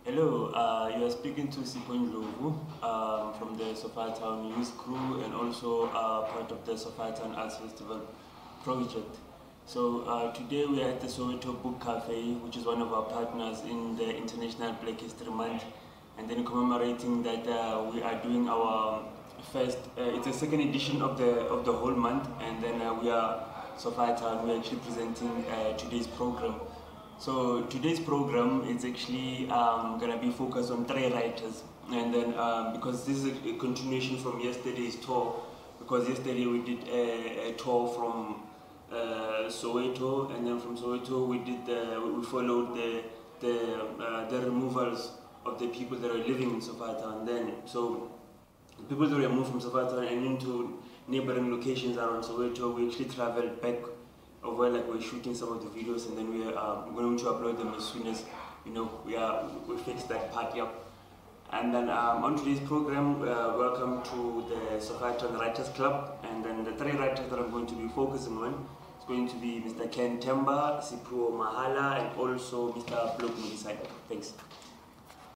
Hello, you are speaking to Sipon Lovu from the Sophiatown Youth Crew and also part of the Sophiatown Arts Festival project. So today we are at the Soweto Book Cafe, which is one of our partners in the International Black History Month, and then commemorating that we are doing our first. It's the second edition of the whole month, and then we are Sophiatown. We are actually presenting today's program. So today's program is actually going to be focused on three writers, and then because this is a continuation from yesterday's tour, because yesterday we did a tour from Soweto, and then from Soweto we followed the removals of the people that are living in Sophiatown then. So people that were moved from Sophiatown and into neighboring locations around Soweto, we actually traveled back over, like we're shooting some of the videos, and then we are going to upload them as soon as we fix that part up. And then on today's program, welcome to the Sophiatown Writers Club, and then the three writers that I'm going to be focusing on is going to be Mr. Ken Temba, Sipho Mahala, and also Mr. Blok Mugisai. Thanks.